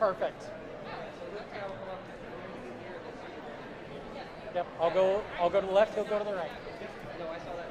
Perfect. Yep, I'll go to the left, he'll go to the right. No, I saw that.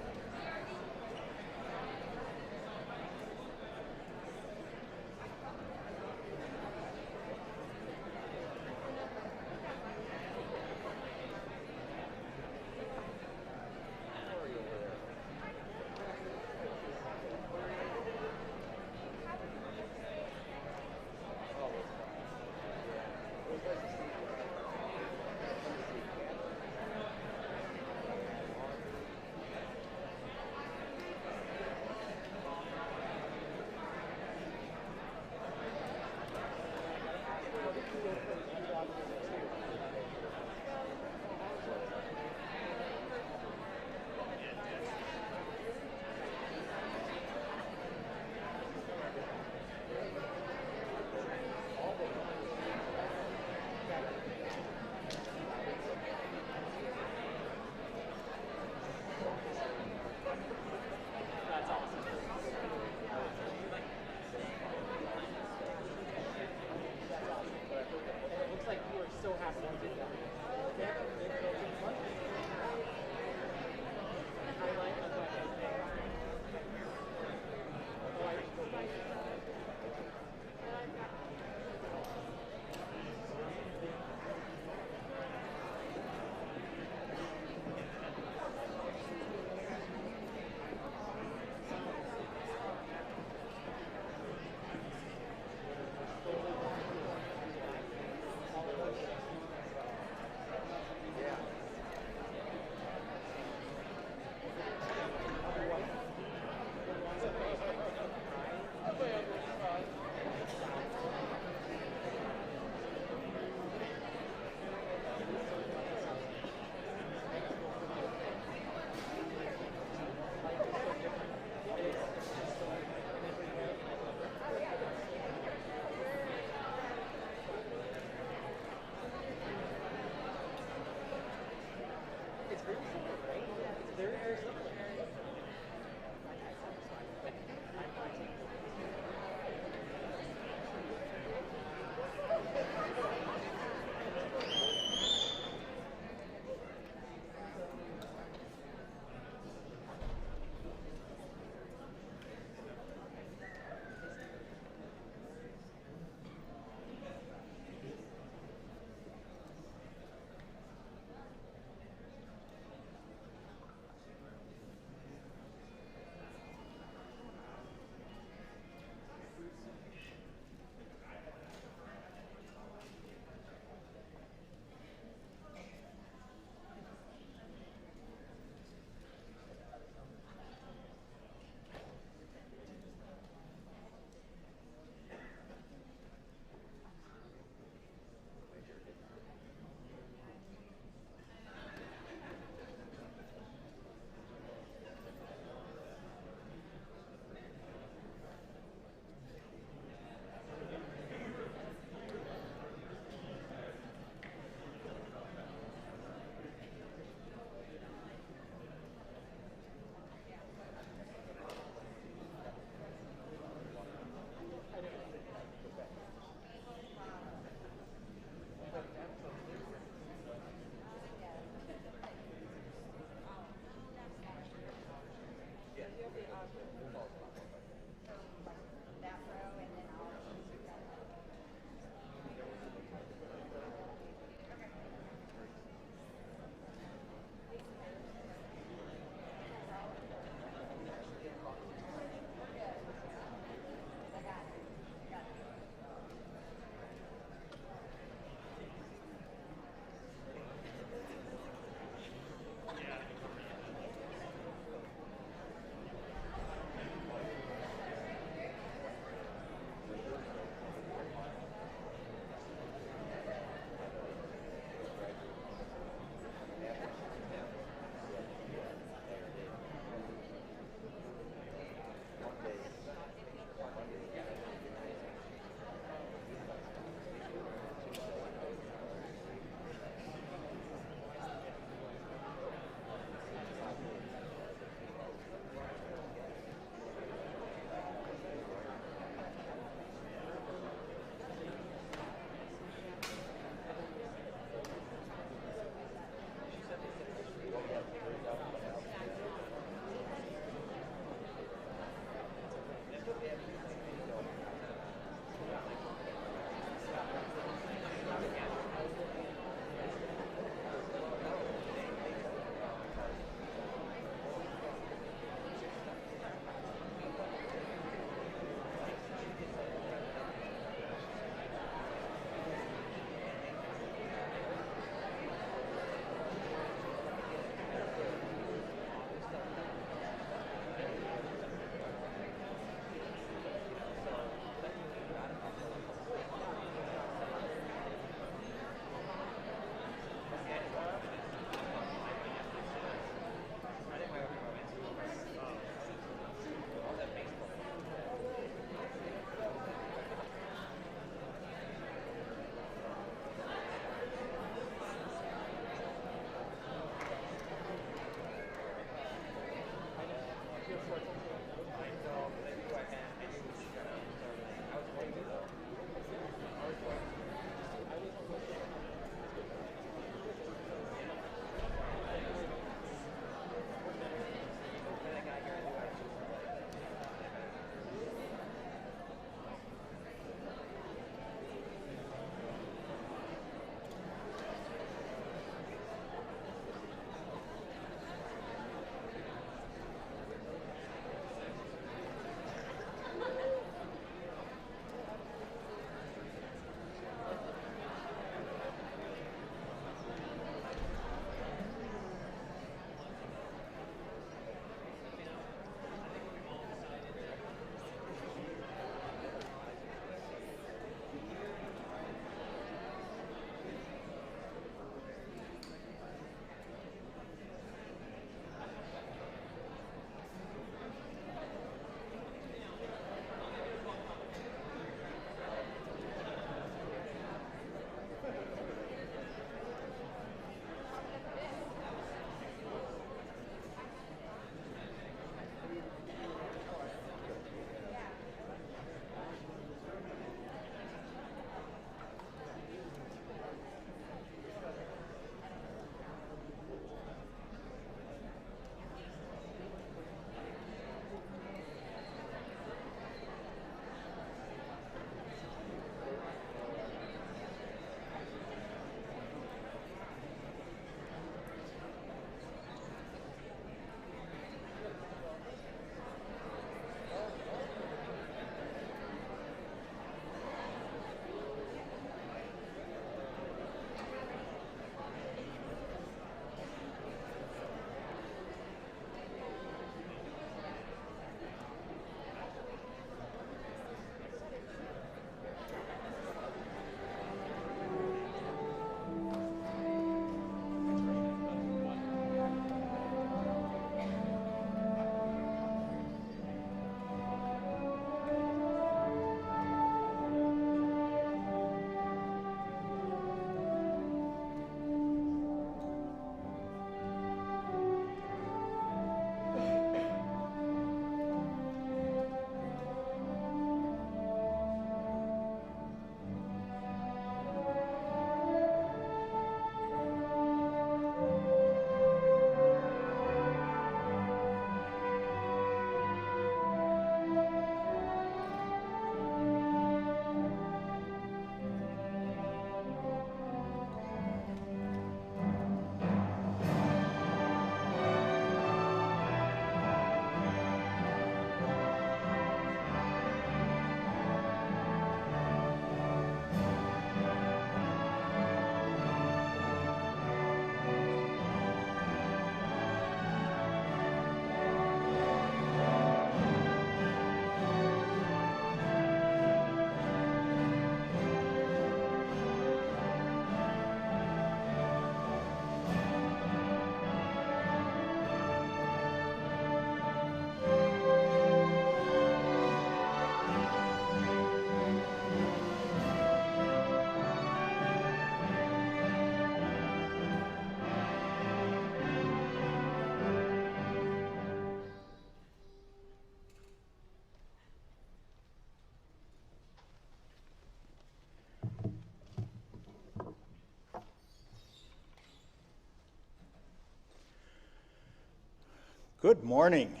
Good morning.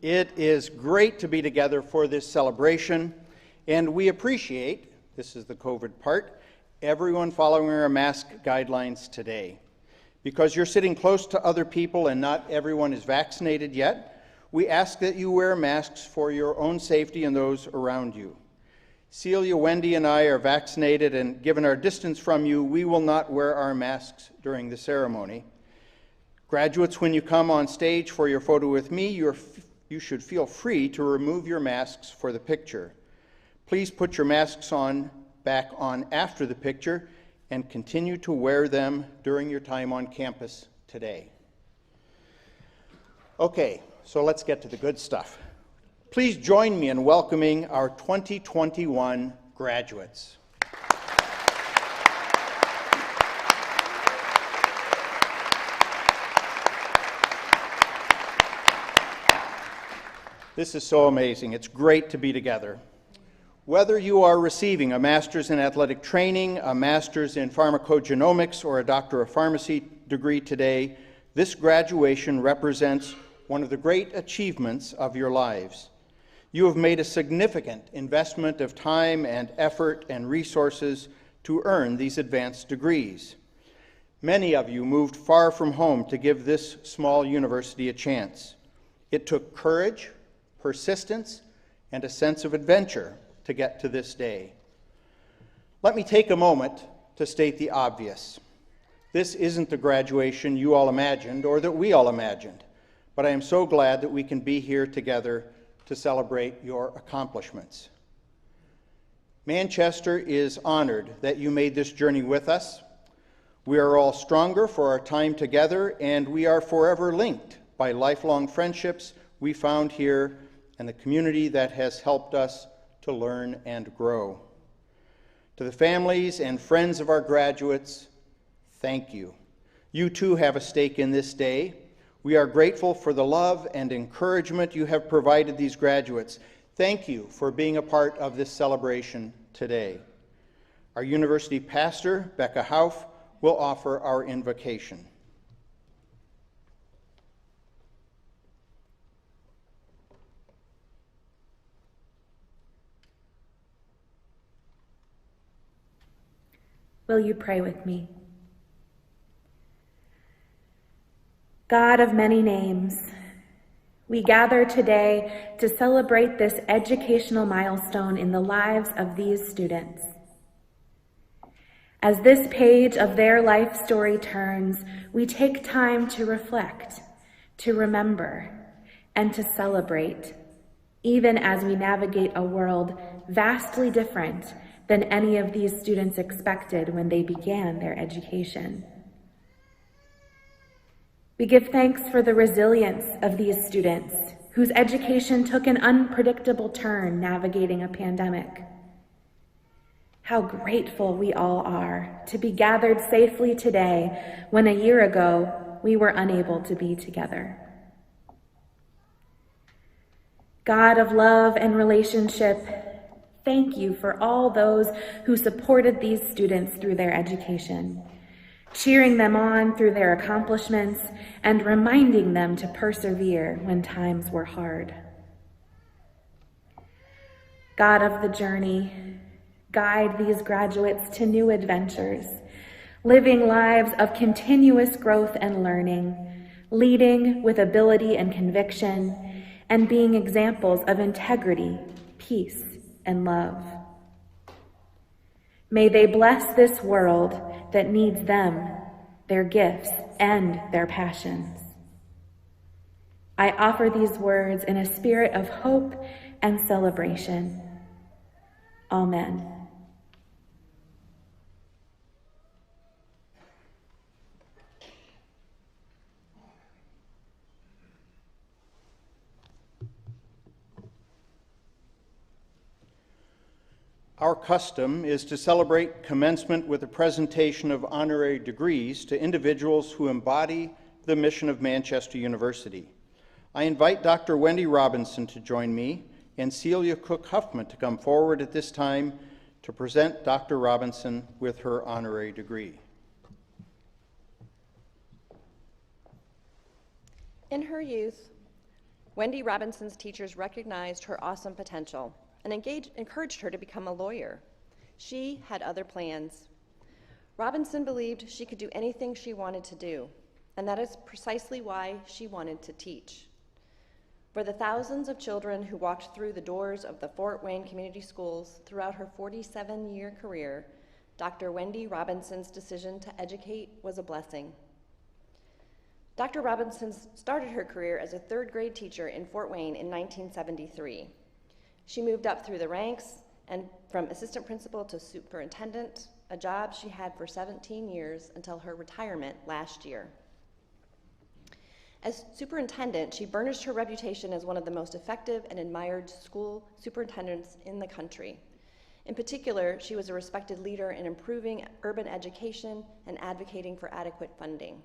It is great to be together for this celebration, and we appreciate, this is the COVID part, everyone following our mask guidelines today. Because you're sitting close to other people and not everyone is vaccinated yet, we ask that you wear masks for your own safety and those around you. Celia, Wendy, and I are vaccinated, and given our distance from you, we will not wear our masks during the ceremony. Graduates, when you come on stage for your photo with me, you should feel free to remove your masks for the picture. Please put your masks back on after the picture and continue to wear them during your time on campus today. Okay, so let's get to the good stuff. Please join me in welcoming our 2021 graduates. This is so amazing. It's great to be together. Whether you are receiving a master's in athletic training, a master's in pharmacogenomics, or a doctor of pharmacy degree today, this graduation represents one of the great achievements of your lives. You have made a significant investment of time and effort and resources to earn these advanced degrees. Many of you moved far from home to give this small university a chance. It took courage, persistence, and a sense of adventure to get to this day. Let me take a moment to state the obvious. This isn't the graduation you all imagined or that we all imagined, but I am so glad that we can be here together to celebrate your accomplishments. Manchester is honored that you made this journey with us. We are all stronger for our time together, and we are forever linked by lifelong friendships we found here and the community that has helped us to learn and grow. To the families and friends of our graduates, thank you. You too have a stake in this day. We are grateful for the love and encouragement you have provided these graduates. Thank you for being a part of this celebration today. Our university pastor, Becca Hauff, will offer our invocation. Will you pray with me? God of many names, we gather today to celebrate this educational milestone in the lives of these students. As this page of their life story turns, we take time to reflect, to remember, and to celebrate, even as we navigate a world vastly different than any of these students expected when they began their education. We give thanks for the resilience of these students whose education took an unpredictable turn navigating a pandemic. How grateful we all are to be gathered safely today when a year ago we were unable to be together. God of love and relationship, thank you for all those who supported these students through their education, cheering them on through their accomplishments and reminding them to persevere when times were hard. God of the journey, guide these graduates to new adventures, living lives of continuous growth and learning, leading with ability and conviction, and being examples of integrity, peace, and love. May they bless this world that needs them, their gifts, and their passions. I offer these words in a spirit of hope and celebration. Amen. Our custom is to celebrate commencement with a presentation of honorary degrees to individuals who embody the mission of Manchester University. I invite Dr. Wendy Robinson to join me and Celia Cook-Huffman to come forward at this time to present Dr. Robinson with her honorary degree. In her youth, Wendy Robinson's teachers recognized her awesome potential and encouraged her to become a lawyer. She had other plans. Robinson believed she could do anything she wanted to do, and that is precisely why she wanted to teach. For the thousands of children who walked through the doors of the Fort Wayne Community Schools throughout her 47-year career, Dr. Wendy Robinson's decision to educate was a blessing. Dr. Robinson started her career as a third-grade teacher in Fort Wayne in 1973. She moved up through the ranks and from assistant principal to superintendent, a job she had for 17 years until her retirement last year. As superintendent, she burnished her reputation as one of the most effective and admired school superintendents in the country. In particular, she was a respected leader in improving urban education and advocating for adequate funding.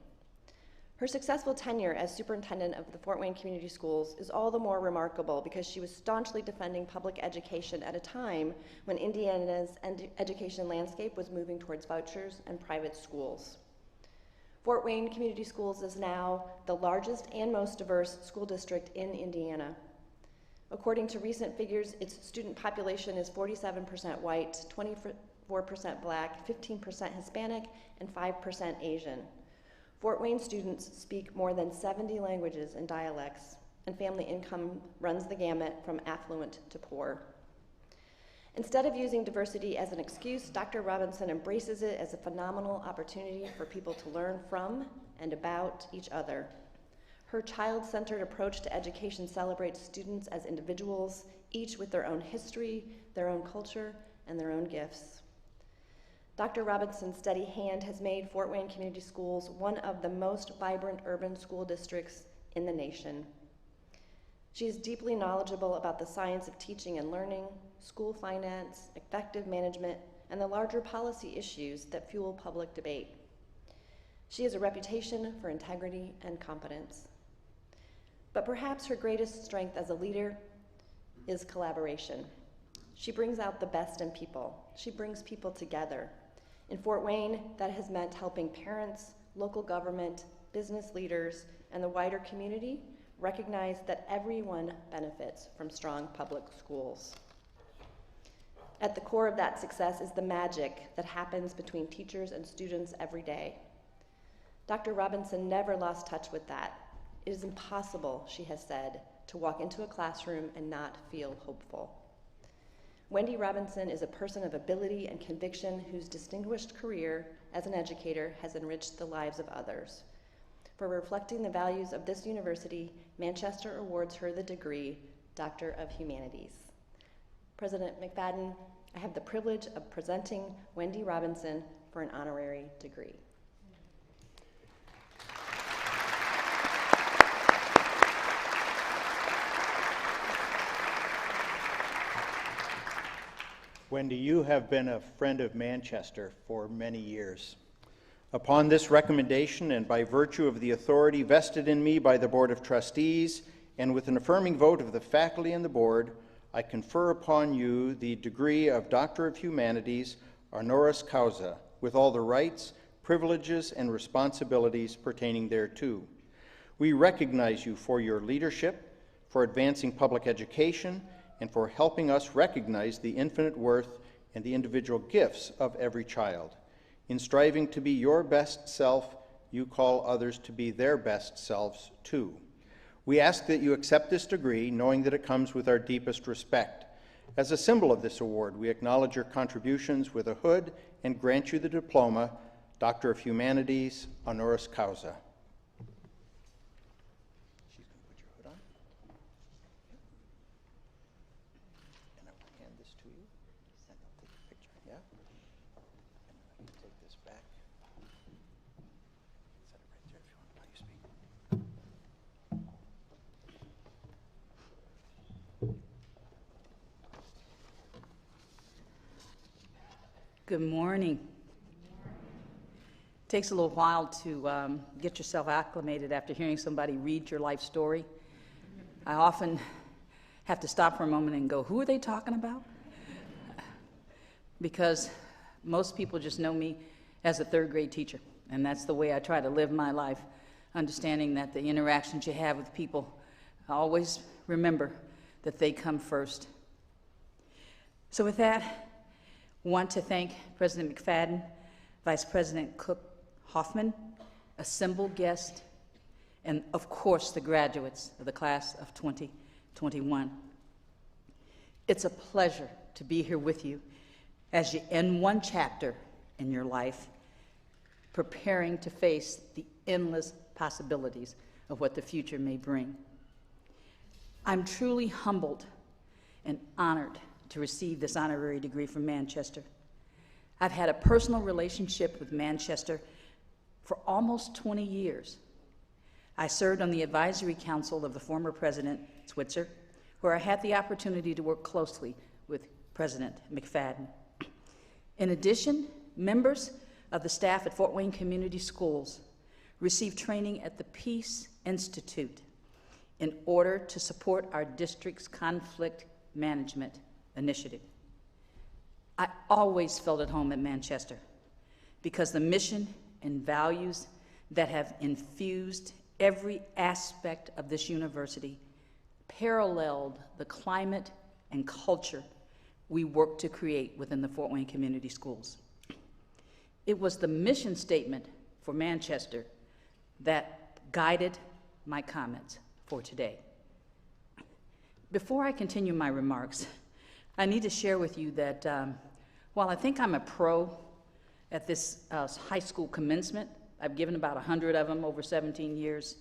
Her successful tenure as superintendent of the Fort Wayne Community Schools is all the more remarkable because she was staunchly defending public education at a time when Indiana's education landscape was moving towards vouchers and private schools. Fort Wayne Community Schools is now the largest and most diverse school district in Indiana. According to recent figures, its student population is 47% white, 24% Black, 15% Hispanic, and 5% Asian. Fort Wayne students speak more than 70 languages and dialects, and family income runs the gamut from affluent to poor. Instead of using diversity as an excuse, Dr. Robinson embraces it as a phenomenal opportunity for people to learn from and about each other. Her child-centered approach to education celebrates students as individuals, each with their own history, their own culture, and their own gifts. Dr. Robinson's steady hand has made Fort Wayne Community Schools one of the most vibrant urban school districts in the nation. She is deeply knowledgeable about the science of teaching and learning, school finance, effective management, and the larger policy issues that fuel public debate. She has a reputation for integrity and competence. But perhaps her greatest strength as a leader is collaboration. She brings out the best in people. She brings people together. In Fort Wayne, that has meant helping parents, local government, business leaders, and the wider community recognize that everyone benefits from strong public schools. At the core of that success is the magic that happens between teachers and students every day. Dr. Robinson never lost touch with that. It is impossible, she has said, to walk into a classroom and not feel hopeful. Wendy Robinson is a person of ability and conviction whose distinguished career as an educator has enriched the lives of others. For reflecting the values of this university, Manchester awards her the degree Doctor of Humanities. President McFadden, I have the privilege of presenting Wendy Robinson for an honorary degree. Wendy, you have been a friend of Manchester for many years. Upon this recommendation and by virtue of the authority vested in me by the Board of Trustees and with an affirming vote of the faculty and the board, I confer upon you the degree of Doctor of Humanities, honoris causa, with all the rights, privileges, and responsibilities pertaining thereto. We recognize you for your leadership, for advancing public education, and for helping us recognize the infinite worth and the individual gifts of every child. In striving to be your best self, you call others to be their best selves too. We ask that you accept this degree, knowing that it comes with our deepest respect. As a symbol of this award, we acknowledge your contributions with a hood and grant you the diploma, Doctor of Humanities, honoris causa. She's going to put your hood on. And I will hand this to you, and I'll take a picture, yeah? And then I can take this back. Set it right there if you want while you speak. Good morning. It takes a little while to get yourself acclimated after hearing somebody read your life story. I often have to stop for a moment and go, who are they talking about? Because most people just know me as a third grade teacher, and that's the way I try to live my life, understanding that the interactions you have with people, always remember that they come first. So with that, I want to thank President McFadden, Vice President Cook-Hoffman, assembled guests, and of course the graduates of the class of 2021. It's a pleasure to be here with you as you end one chapter in your life, preparing to face the endless possibilities of what the future may bring. I'm truly humbled and honored to receive this honorary degree from Manchester. I've had a personal relationship with Manchester for almost 20 years. I served on the advisory council of the former President Switzer, where I had the opportunity to work closely with President McFadden. In addition, members of the staff at Fort Wayne Community Schools received training at the Peace Institute in order to support our district's conflict management initiative. I always felt at home at Manchester because the mission and values that have infused every aspect of this university paralleled the climate and culture we work to create within the Fort Wayne Community Schools. It was the mission statement for Manchester that guided my comments for today. Before I continue my remarks, I need to share with you that while I think I'm a pro at this high school commencement, I've given about 100 of them over 17 years,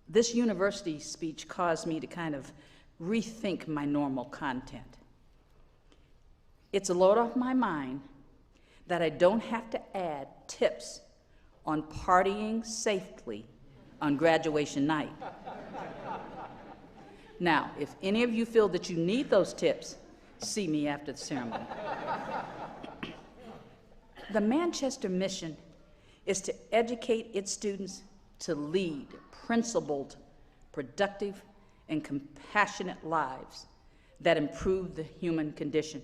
this university speech caused me to kind of rethink my normal content. It's a load off my mind that I don't have to add tips on partying safely on graduation night. Now, if any of you feel that you need those tips, see me after the ceremony. The Manchester mission is to educate its students to lead principled, productive, and compassionate lives that improve the human condition.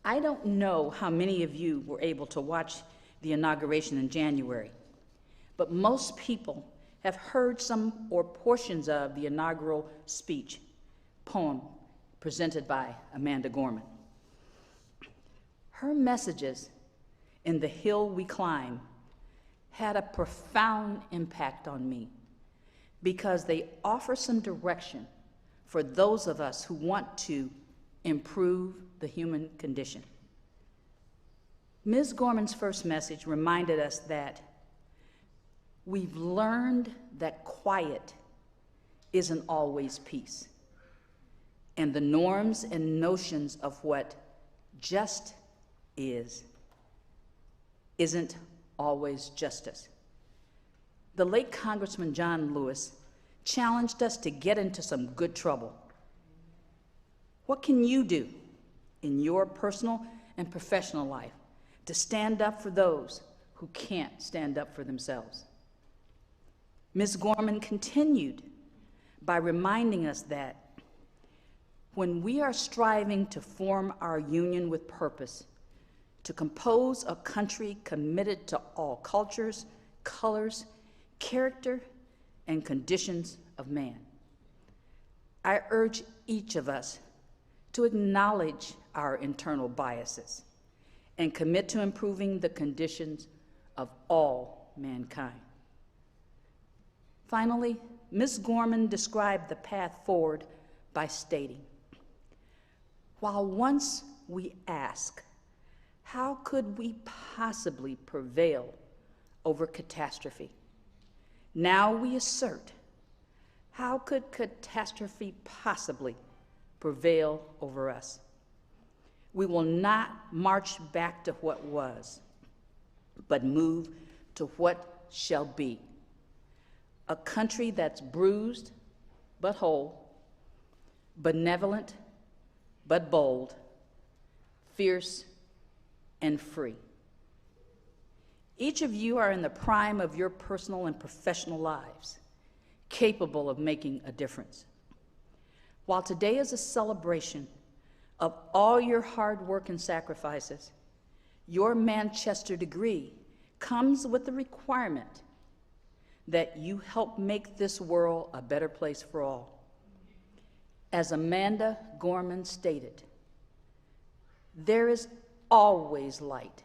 I don't know how many of you were able to watch the inauguration in January, but most people have heard some or portions of the inaugural speech, poem presented by Amanda Gorman. Her messages in The Hill We Climb had a profound impact on me because they offer some direction for those of us who want to improve the human condition. Ms. Gorman's first message reminded us that we've learned that quiet isn't always peace, and the norms and notions of what just isn't always justice. The late Congressman John Lewis challenged us to get into some good trouble. What can you do in your personal and professional life to stand up for those who can't stand up for themselves? Ms. Gorman continued by reminding us that when we are striving to form our union with purpose, to compose a country committed to all cultures, colors, character, and conditions of man, I urge each of us to acknowledge our internal biases and commit to improving the conditions of all mankind. Finally, Ms. Gorman described the path forward by stating, while once we ask, how could we possibly prevail over catastrophe? Now we assert, how could catastrophe possibly prevail over us? We will not march back to what was, but move to what shall be. A country that's bruised but whole, benevolent but bold, fierce and free. Each of you are in the prime of your personal and professional lives, capable of making a difference. While today is a celebration of all your hard work and sacrifices, your Manchester degree comes with the requirement that you help make this world a better place for all. As Amanda Gorman stated, there is always light,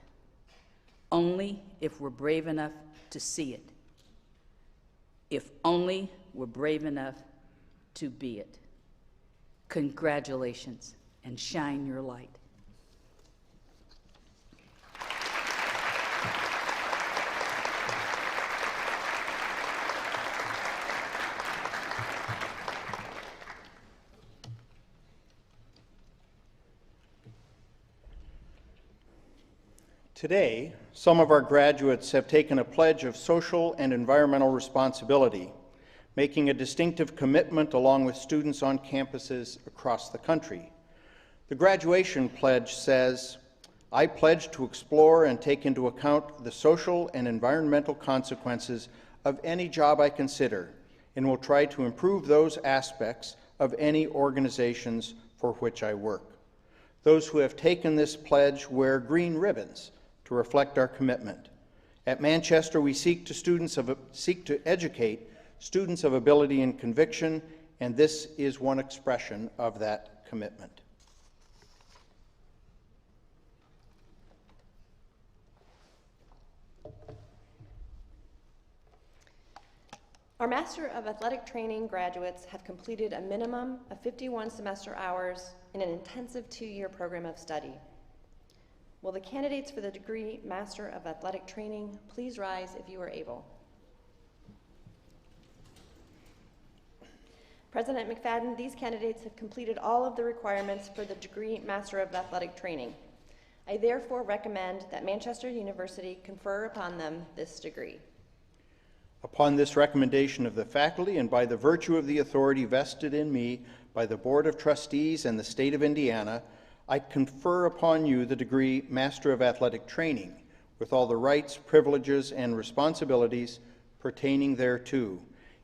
only if we're brave enough to see it. If only we're brave enough to be it. Congratulations, and shine your light. Today, some of our graduates have taken a pledge of social and environmental responsibility, making a distinctive commitment along with students on campuses across the country. The graduation pledge says, I pledge to explore and take into account the social and environmental consequences of any job I consider, and will try to improve those aspects of any organizations for which I work. Those who have taken this pledge wear green ribbons to reflect our commitment. At Manchester, we seek to educate students of ability and conviction, and this is one expression of that commitment. Our Master of Athletic Training graduates have completed a minimum of 51 semester hours in an intensive 2-year program of study. Will the candidates for the degree Master of Athletic Training please rise if you are able? President McFadden, these candidates have completed all of the requirements for the degree Master of Athletic Training. I therefore recommend that Manchester University confer upon them this degree. Upon this recommendation of the faculty and by the virtue of the authority vested in me by the Board of Trustees and the State of Indiana, I confer upon you the degree Master of Athletic Training with all the rights, privileges, and responsibilities pertaining thereto,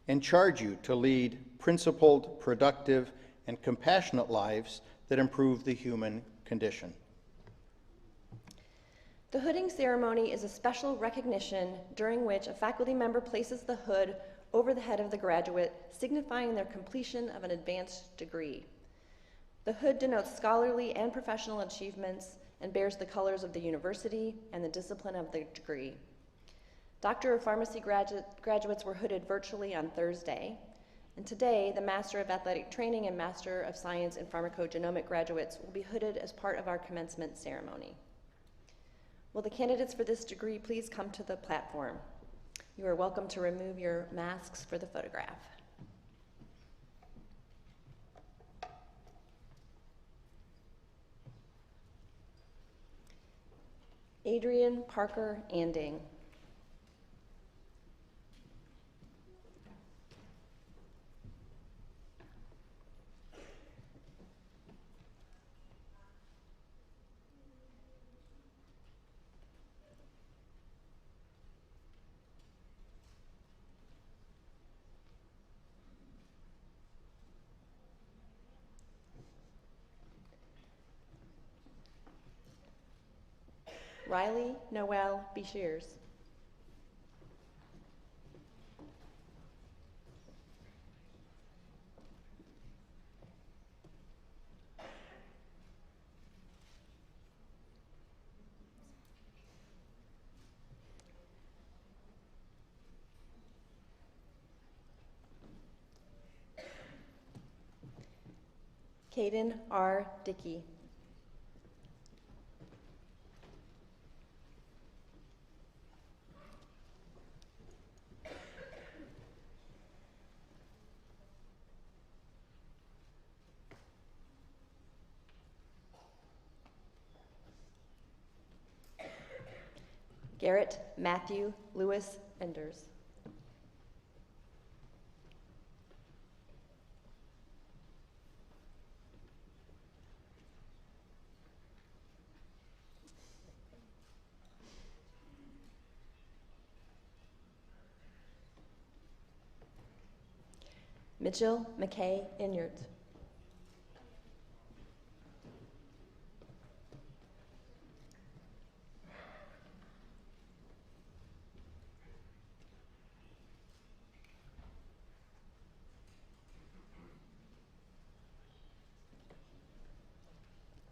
and charge you to lead principled, productive, and compassionate lives that improve the human condition. The hooding ceremony is a special recognition during which a faculty member places the hood over the head of the graduate, signifying their completion of an advanced degree. The hood denotes scholarly and professional achievements and bears the colors of the university and the discipline of the degree. Doctor of Pharmacy graduates were hooded virtually on Thursday, and today the Master of Athletic Training and Master of Science in Pharmacogenomics graduates will be hooded as part of our commencement ceremony. Will the candidates for this degree please come to the platform? You are welcome to remove your masks for the photograph. Adrian Parker Anding. Riley Noel Beshears. Caden R. Dickey. Garrett Matthew Lewis Enders. Mitchell McKay Inyard.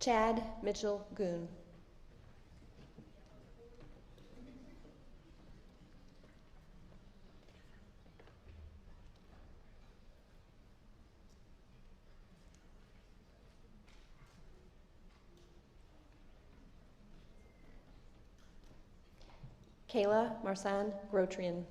Chad Mitchell Goon. Kayla Marsan Grotrian.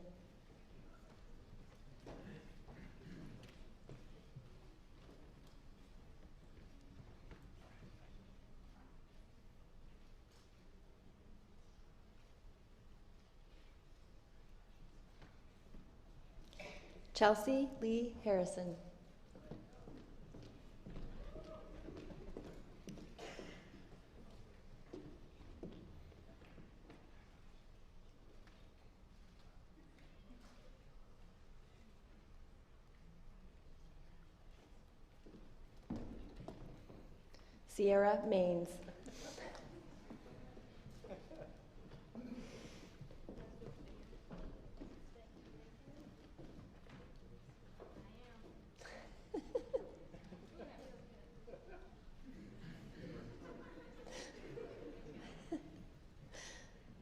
Chelsea Lee Harrison. Sierra Maines.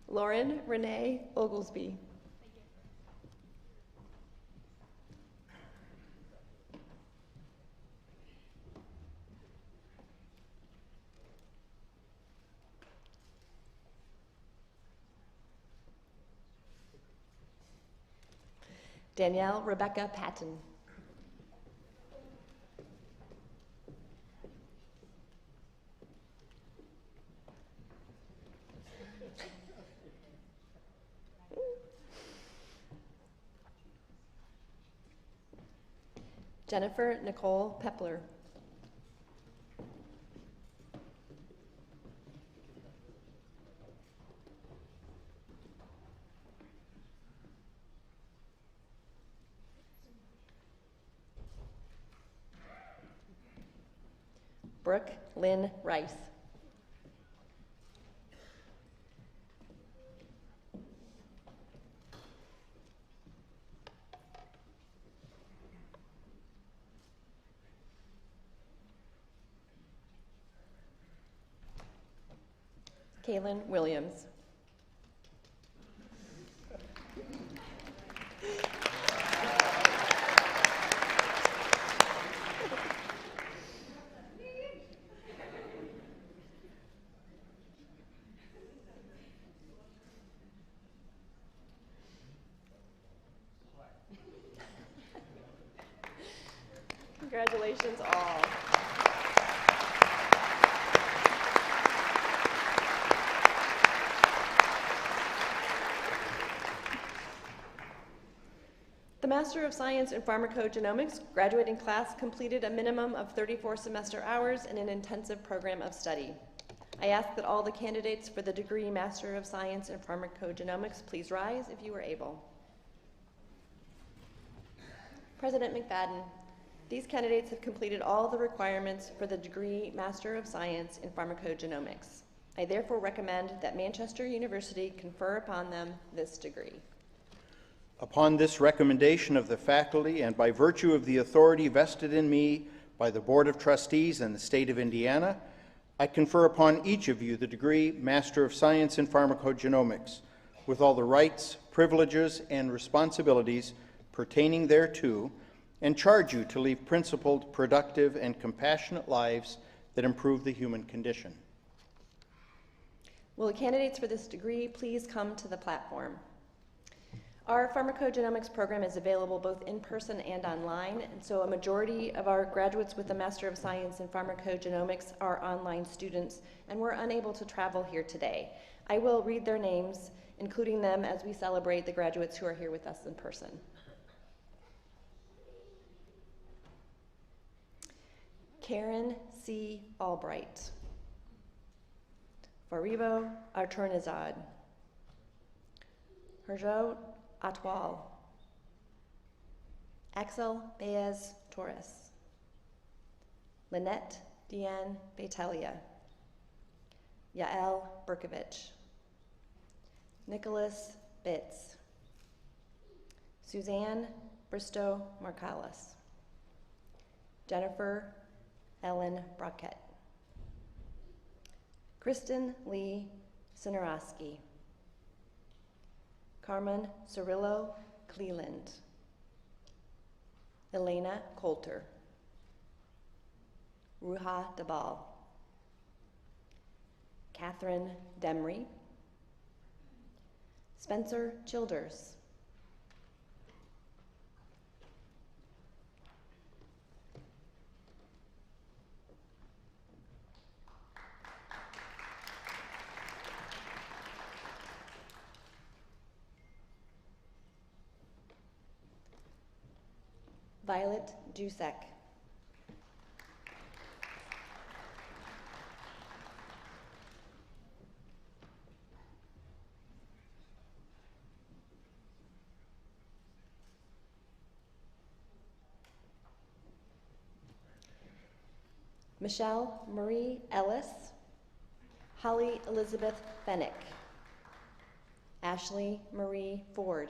Lauren Renee Oglesby. Danielle Rebecca Patton. Jennifer Nicole Pepler. Brooke Lynn Rice. Kaylin Williams. Congratulations all. The Master of Science in Pharmacogenomics graduating class completed a minimum of 34 semester hours in an intensive program of study. I ask that all the candidates for the degree Master of Science in Pharmacogenomics please rise if you are able. President McFadden, these candidates have completed all the requirements for the degree Master of Science in Pharmacogenomics. I therefore recommend that Manchester University confer upon them this degree. Upon this recommendation of the faculty and by virtue of the authority vested in me by the Board of Trustees and the State of Indiana, I confer upon each of you the degree Master of Science in Pharmacogenomics, with all the rights, privileges, and responsibilities pertaining thereto, and charge you to lead principled, productive, and compassionate lives that improve the human condition. Will the candidates for this degree please come to the platform? Our pharmacogenomics program is available both in person and online, and so a majority of our graduates with the Master of Science in Pharmacogenomics are online students, and we're unable to travel here today. I will read their names, including them, as we celebrate the graduates who are here with us in person. Karen C. Albright. Faribo Arturnizad. Herjot Atwal. Axel Baez Torres. Lynette Deanne Batelia. Yael Berkovich. Nicholas Bitz. Suzanne Bristow Marcalis. Jennifer Ellen Brockett. Kristen Lee Sinarowski. Carmen Cirillo Cleland. Elena Coulter. Ruha Dabal. Catherine Demry. Spencer Childers. Violet Dusek. Michelle Marie Ellis, Holly Elizabeth Fennick, Ashley Marie Ford,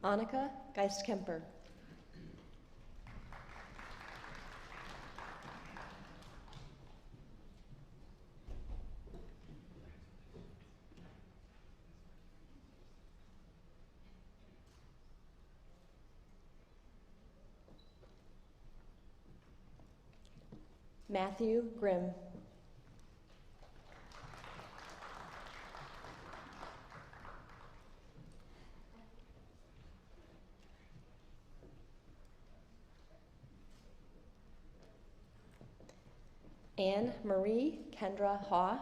Annika Geistkemper, Matthew Grimm, Anne Marie Kendra Haw,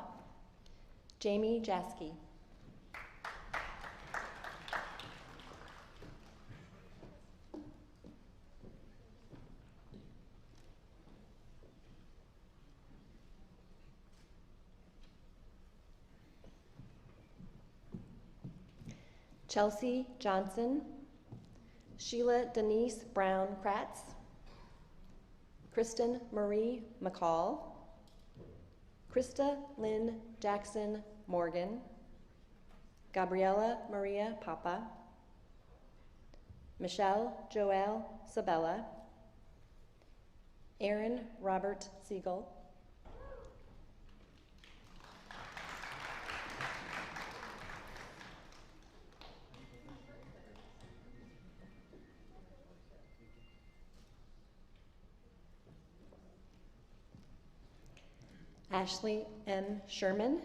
Jamie Jaskey, Chelsea Johnson, Sheila Denise Brown Kratz, Kristen Marie McCall, Krista Lynn Jackson Morgan, Gabriela Maria Papa, Michelle Joelle Sabella, Aaron Robert Siegel, Ashley M. Sherman,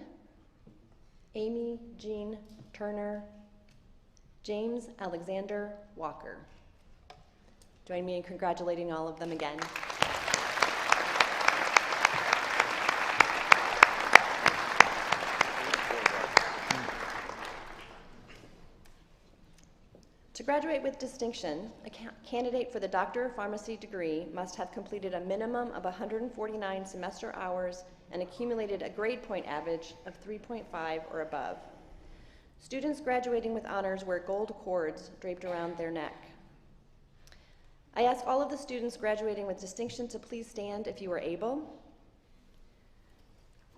Amy Jean Turner, James Alexander Walker. Join me in congratulating all of them again. To graduate with distinction, a candidate for the Doctor of Pharmacy degree must have completed a minimum of 149 semester hours and accumulated a grade point average of 3.5 or above. Students graduating with honors wear gold cords draped around their neck. I ask all of the students graduating with distinction to please stand if you are able.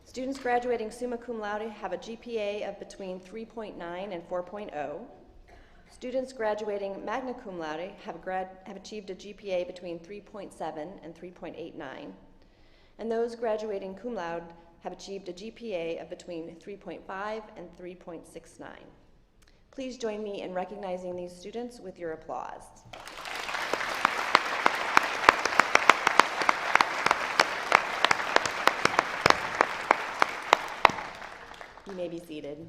Students graduating summa cum laude have a GPA of between 3.9 and 4.0. Students graduating magna cum laude have achieved a GPA between 3.7 and 3.89. And those graduating cum laude have achieved a GPA of between 3.5 and 3.69. Please join me in recognizing these students with your applause. You may be seated.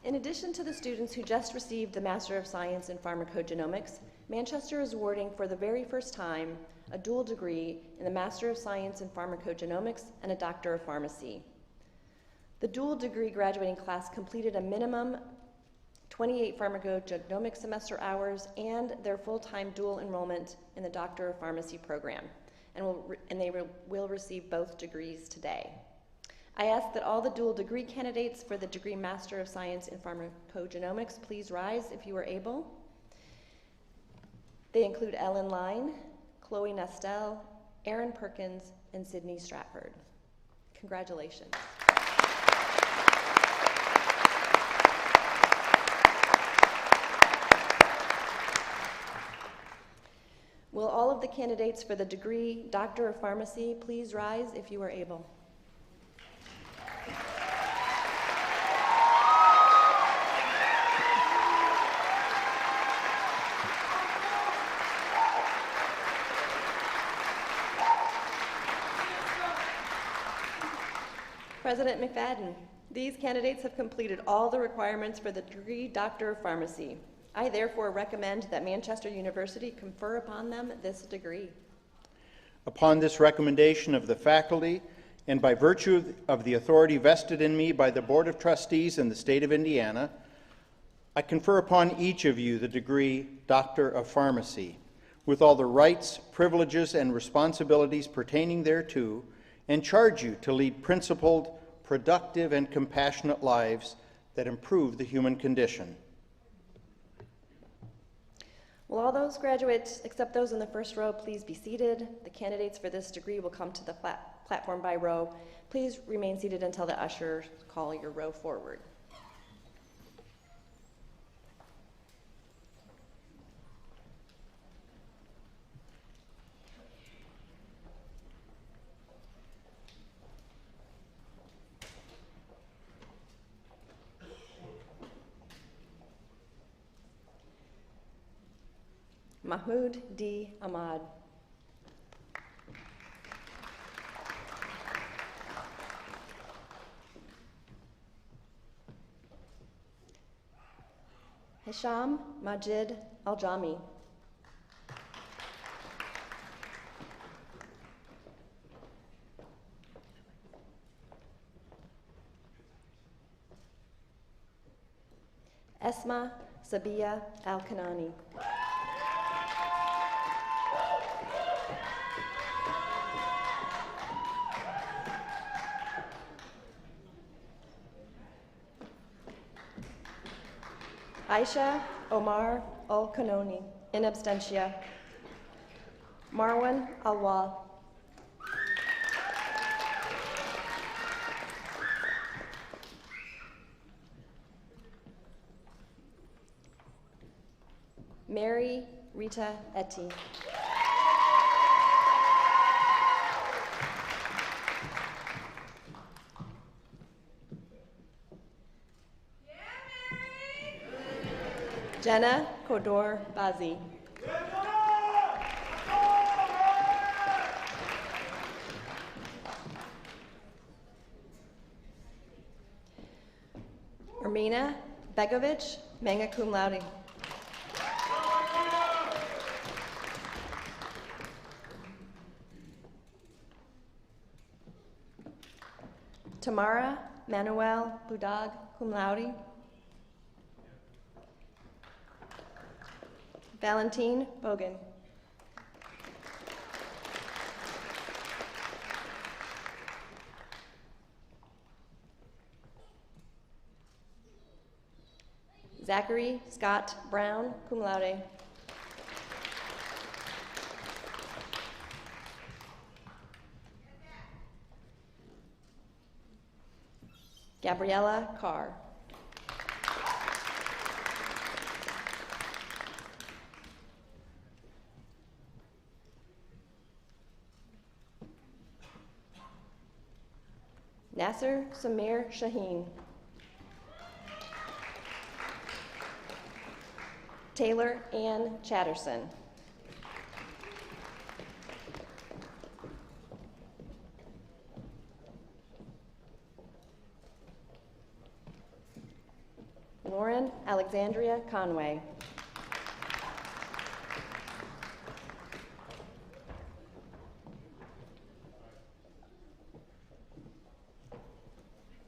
In addition to the students who just received the Master of Science in Pharmacogenomics, Manchester is awarding for the very first time a dual degree in the Master of Science in Pharmacogenomics and a Doctor of Pharmacy. The dual degree graduating class completed a minimum 28 pharmacogenomics semester hours and their full-time dual enrollment in the Doctor of Pharmacy program, and they will receive both degrees today. I ask that all the dual degree candidates for the degree Master of Science in Pharmacogenomics please rise if you are able. They include Ellen Line, Chloe Nestel, Aaron Perkins, and Sydney Stratford. Congratulations. Will all of the candidates for the degree Doctor of Pharmacy please rise if you are able? President McFadden, these candidates have completed all the requirements for the degree Doctor of Pharmacy. I therefore recommend that Manchester University confer upon them this degree. Upon this recommendation of the faculty, and by virtue of the authority vested in me by the Board of Trustees in the state of Indiana, I confer upon each of you the degree Doctor of Pharmacy, with all the rights, privileges, and responsibilities pertaining thereto, and charge you to lead principled, productive, and compassionate lives that improve the human condition. Will all those graduates, except those in the first row, please be seated? The candidates for this degree will come to the platform by row. Please remain seated until the ushers call your row forward. Mahmoud D. Ahmad. Hisham Majid Al-Jami. Esma Sabia Al-Kanani. Aisha Omar Al-Kanoni, in absentia. Marwan Alwa. Mary Rita Etty. Jenna Kodor Bazi. Ermina Begovic, magna cum laude. Tamara Manuel Budag, cum laude. Valentine Bogan. Zachary Scott Brown, cum laude. Gabriella Carr. Nasser Samir Shaheen. Taylor Ann Chatterson. Lauren Alexandria Conway.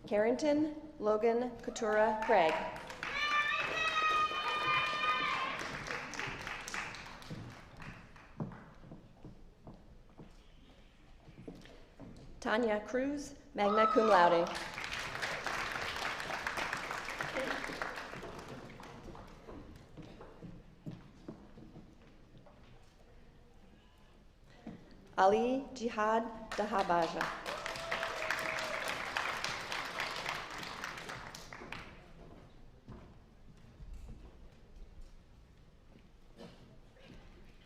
Carrington Logan Coutura Craig. Tanya Cruz, magna cum laude. Ali Jihad Dahabaja.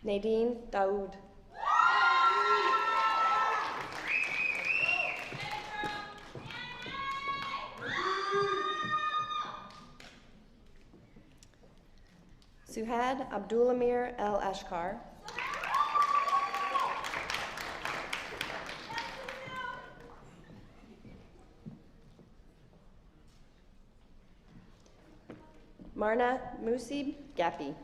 Nadine Daoud. Suhad Abdulamir El Ashkar. Marna Musib Gapi.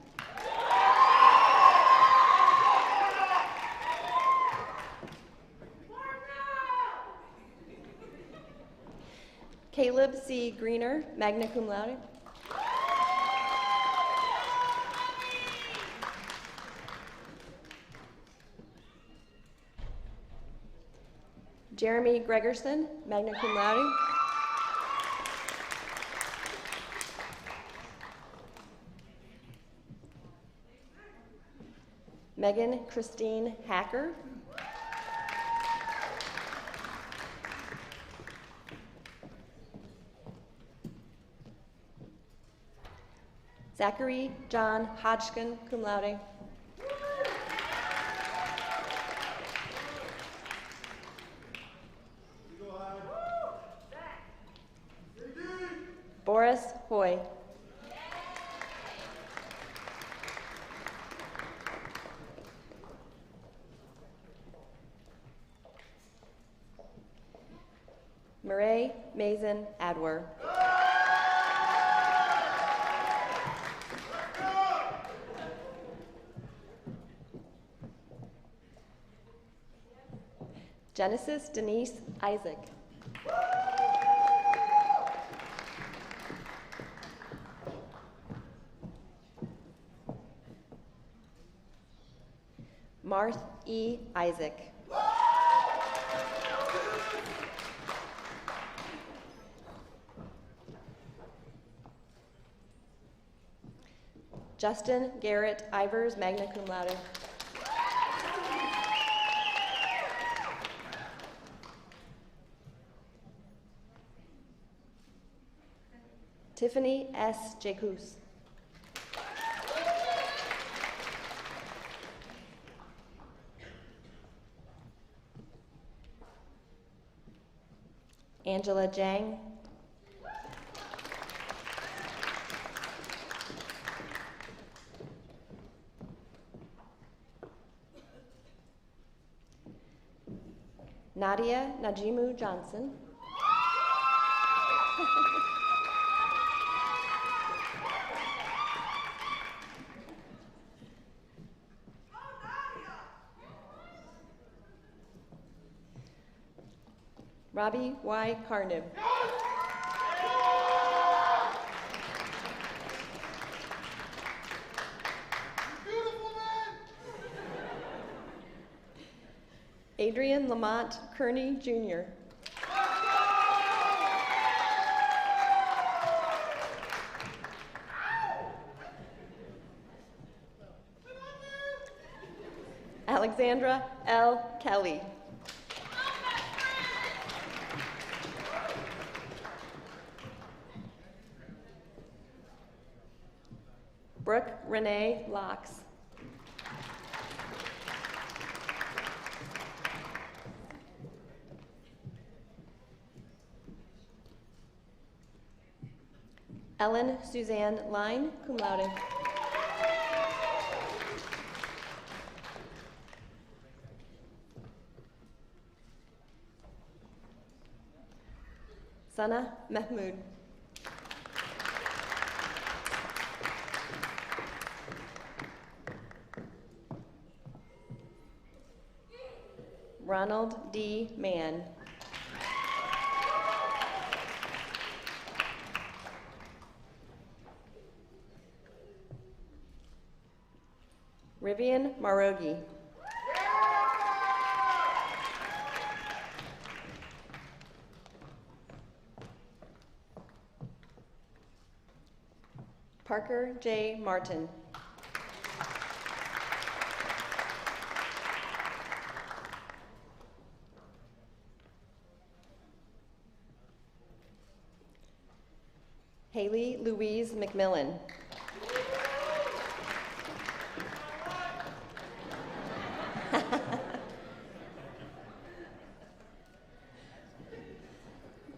Caleb C. Greener, magna cum laude. Jeremy Gregerson, magna cum laude. Megan Christine Hacker. Zachary John Hodgkin, cum laude. Boris Hoy. Murray Mason Adwer. Genesis Denise Isaac. Marth E. Isaac. Justin Garrett Ivers, magna cum laude. Tiffany S. Jacus. Angela Jang. Nadia Najimu Johnson. Robbie Y. Carnib. Adrian Lamont Kearney, Jr. Alexandra L. Kelly. Brooke Renee Locks. Ellen Suzanne Line, cum laude. Sana Mahmood. Ronald D. Mann. Rivian Marogi. Parker J. Martin. Haley Louise McMillan.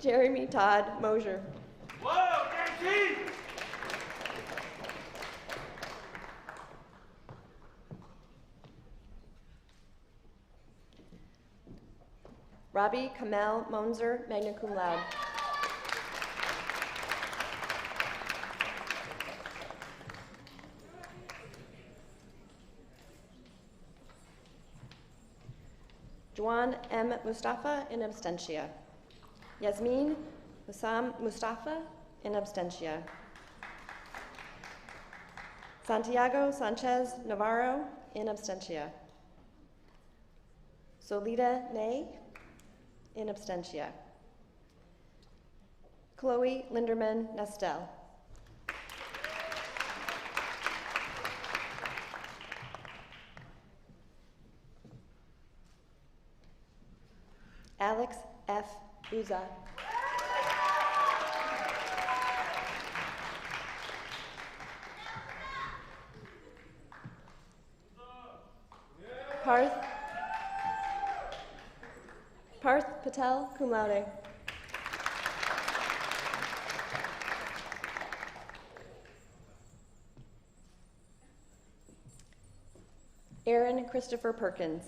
Jeremy Todd Mosier. Whoa, Jackie! Robbie Kamel Monzer, magna cum laude. Juan M. Mustafa, in absentia. Yasmin Hussam Mustafa, in absentia. Santiago Sanchez Navarro, in absentia. Solita Ney. in absentia. Chloe Linderman Nestel. Alex F. Uza. Parth Patel, cum laude. Aaron Christopher Perkins.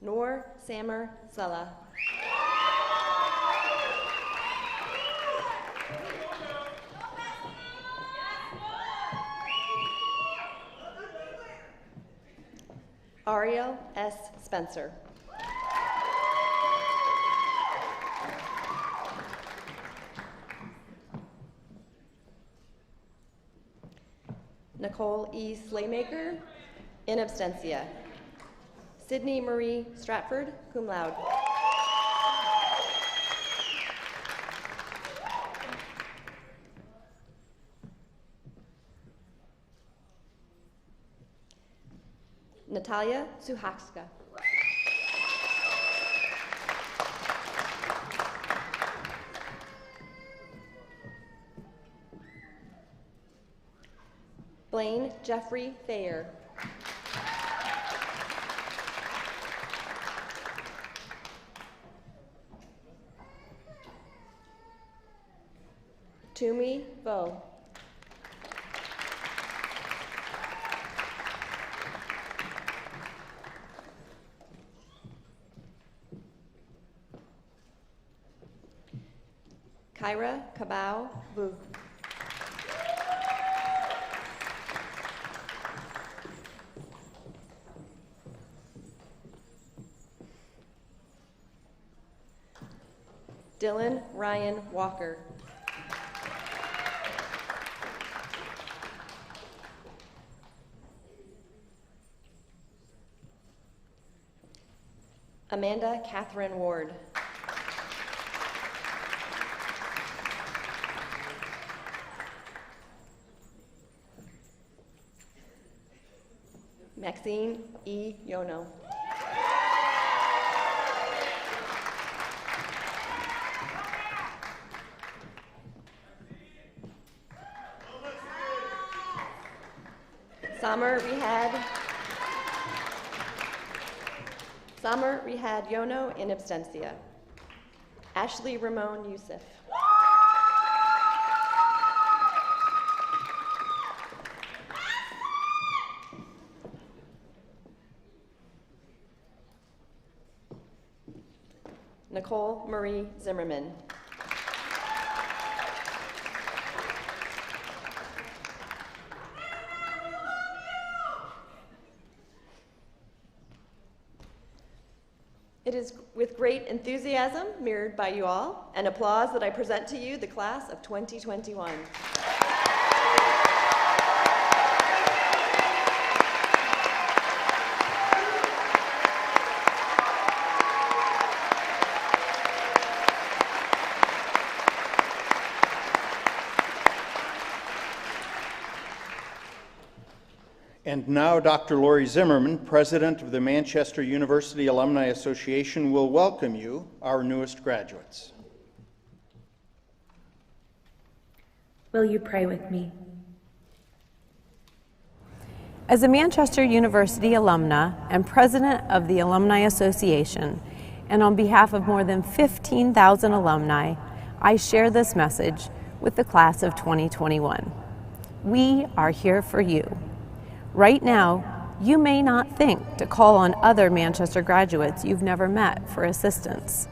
Noor Samer Salah. Ariel S. Spencer. Nicole E. Slaymaker, in absentia. Sydney Marie Stratford, cum laude. Natalia Suhakska. Blaine Jeffrey Thayer. Tumi Vo. Kyra Kabau Vu. Dylan Ryan Walker. Amanda Catherine Ward. Maxine E. Yono. Samar Rihad Yono, in absentia. Ashley Ramon Youssef. Nicole Marie Zimmerman. It is with great enthusiasm, mirrored by you all, and applause that I present to you the class of 2021. And now Dr. Lori Zimmerman, President of the Manchester University Alumni Association, will welcome you, our newest graduates. Will you pray with me? As a Manchester University alumna and President of the Alumni Association, and on behalf of more than 15,000 alumni, I share this message with the class of 2021. We are here for you. Right now, you may not think to call on other Manchester graduates you've never met for assistance,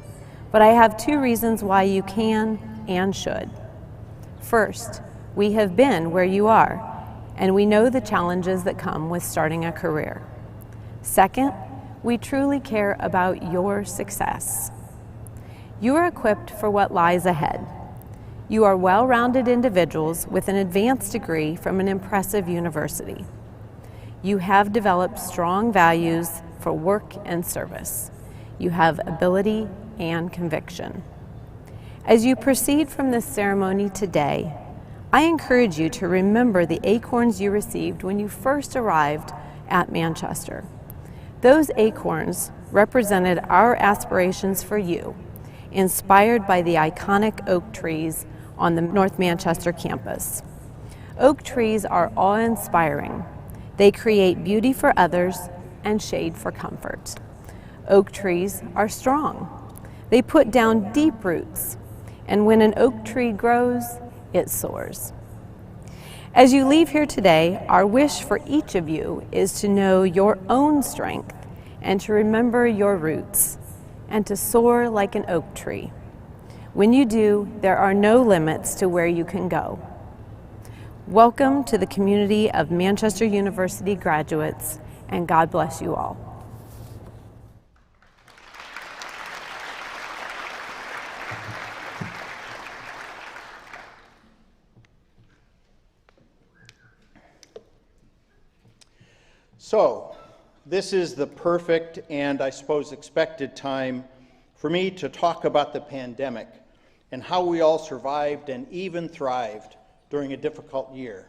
but I have two reasons why you can and should. First, we have been where you are, and we know the challenges that come with starting a career. Second, we truly care about your success. You are equipped for what lies ahead. You are well-rounded individuals with an advanced degree from an impressive university. You have developed strong values for work and service. You have ability and conviction. As you proceed from this ceremony today, I encourage you to remember the acorns you received when you first arrived at Manchester. Those acorns represented our aspirations for you, inspired by the iconic oak trees on the North Manchester campus. Oak trees are awe-inspiring. They create beauty for others and shade for comfort. Oak trees are strong. They put down deep roots, and when an oak tree grows, it soars. As you leave here today, our wish for each of you is to know your own strength and to remember your roots and to soar like an oak tree. When you do, there are no limits to where you can go. Welcome to the community of Manchester University graduates, and God bless you all. So, this is the perfect and I suppose expected time for me to talk about the pandemic and how we all survived and even thrived during a difficult year.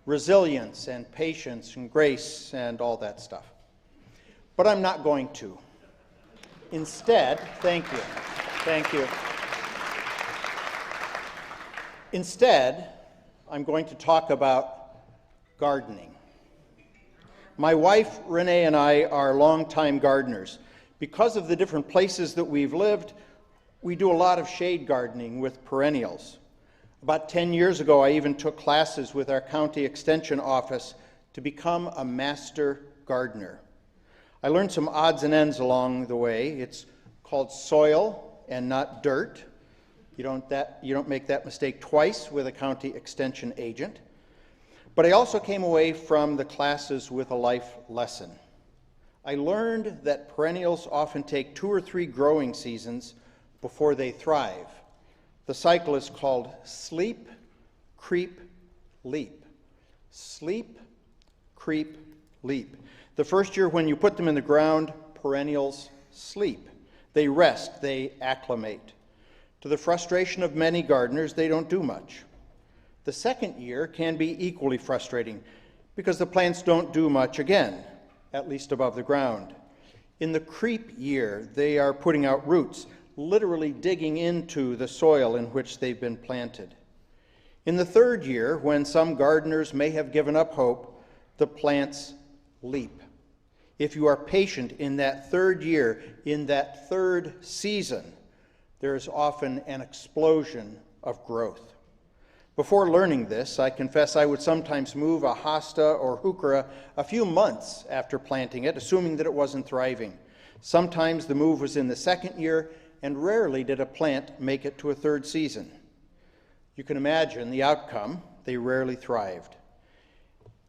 Resilience and patience and grace and all that stuff. But I'm not going to. Instead, thank you. Instead, I'm going to talk about gardening. My wife, Renee, and I are longtime gardeners. Because of the different places that we've lived, we do a lot of shade gardening with perennials. About 10 years ago, I even took classes with our county extension office to become a master gardener. I learned some odds and ends along the way. It's called soil and not dirt. You don't make that mistake twice with a county extension agent. But I also came away from the classes with a life lesson. I learned that perennials often take 2 or 3 growing seasons before they thrive. The cycle is called sleep, creep, leap. Sleep, creep, leap. The first year when you put them in the ground, perennials sleep. They rest, they acclimate. To the frustration of many gardeners, they don't do much. The second year can be equally frustrating because the plants don't do much again, at least above the ground. In the creep year, they are putting out roots, literally digging into the soil in which they've been planted. In the third year, when some gardeners may have given up hope, the plants leap. If you are patient in that third year, in that third season, there is often an explosion of growth. Before learning this, I confess I would sometimes move a hosta or heuchera a few months after planting it, assuming that it wasn't thriving. Sometimes the move was in the second year, and rarely did a plant make it to a third season. You can imagine the outcome. They rarely thrived.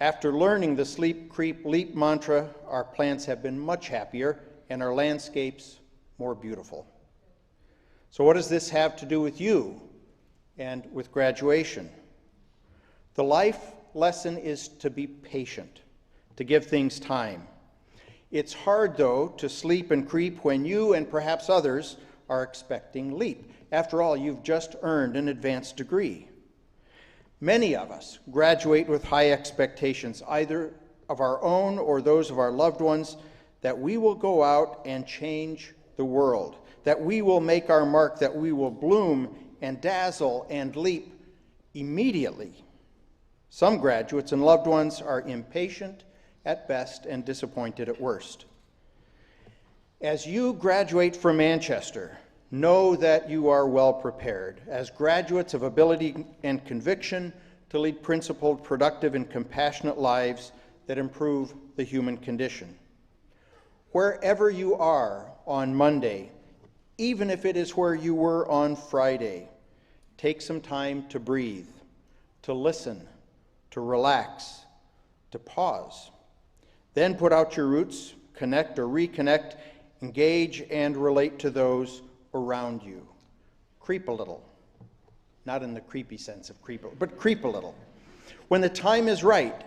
After learning the sleep, creep, leap mantra, our plants have been much happier and our landscapes more beautiful. So what does this have to do with you and with graduation? The life lesson is to be patient, to give things time. It's hard, though, to sleep and creep when you and perhaps others are expecting leap. After all, you've just earned an advanced degree. Many of us graduate with high expectations, either of our own or those of our loved ones, that we will go out and change the world, that we will make our mark, that we will bloom and dazzle and leap immediately. Some graduates and loved ones are impatient at best and disappointed at worst. As you graduate from Manchester, know that you are well prepared as graduates of ability and conviction to lead principled, productive, and compassionate lives that improve the human condition. Wherever you are on Monday, even if it is where you were on Friday, take some time to breathe, to listen, to relax, to pause. Then put out your roots, connect or reconnect, engage and relate to those around you. Creep a little. Not in the creepy sense of creep, but creep a little. When the time is right,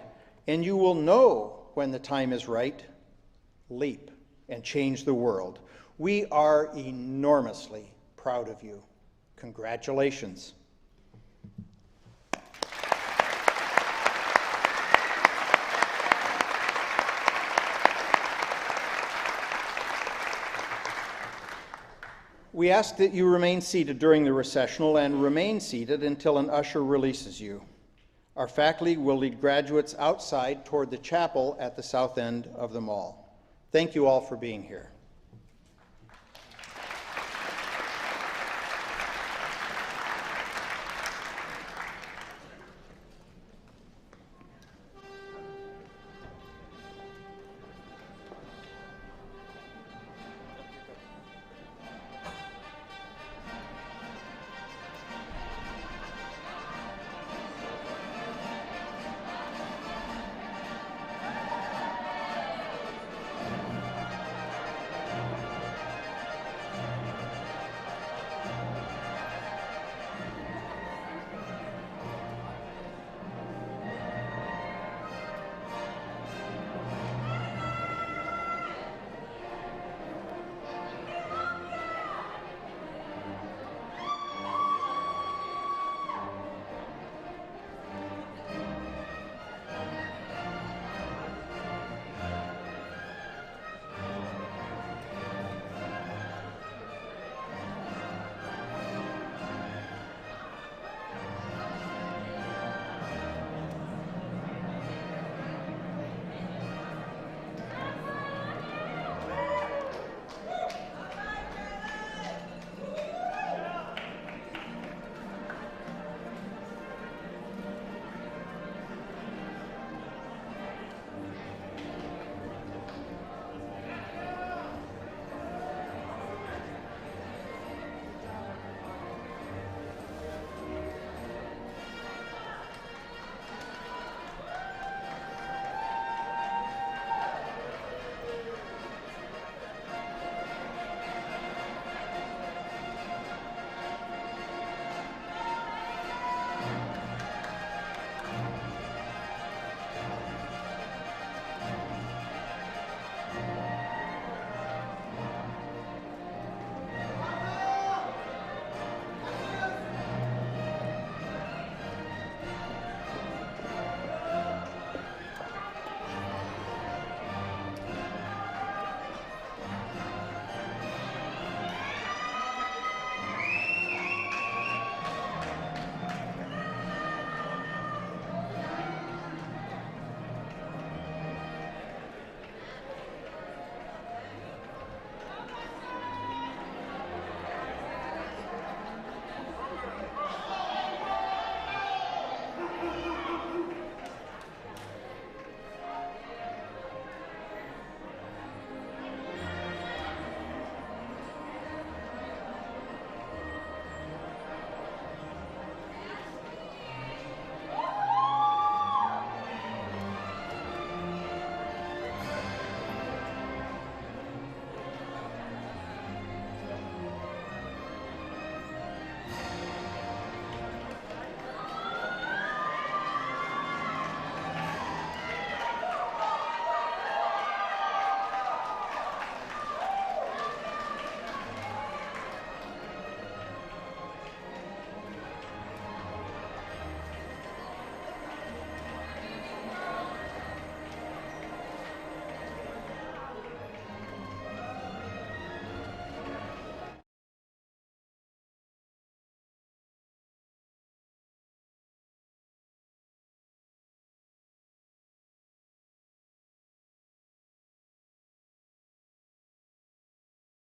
and you will know when the time is right, leap and change the world. We are enormously proud of you. Congratulations. We ask that you remain seated during the recessional and remain seated until an usher releases you. Our faculty will lead graduates outside toward the chapel at the south end of the mall. Thank you all for being here.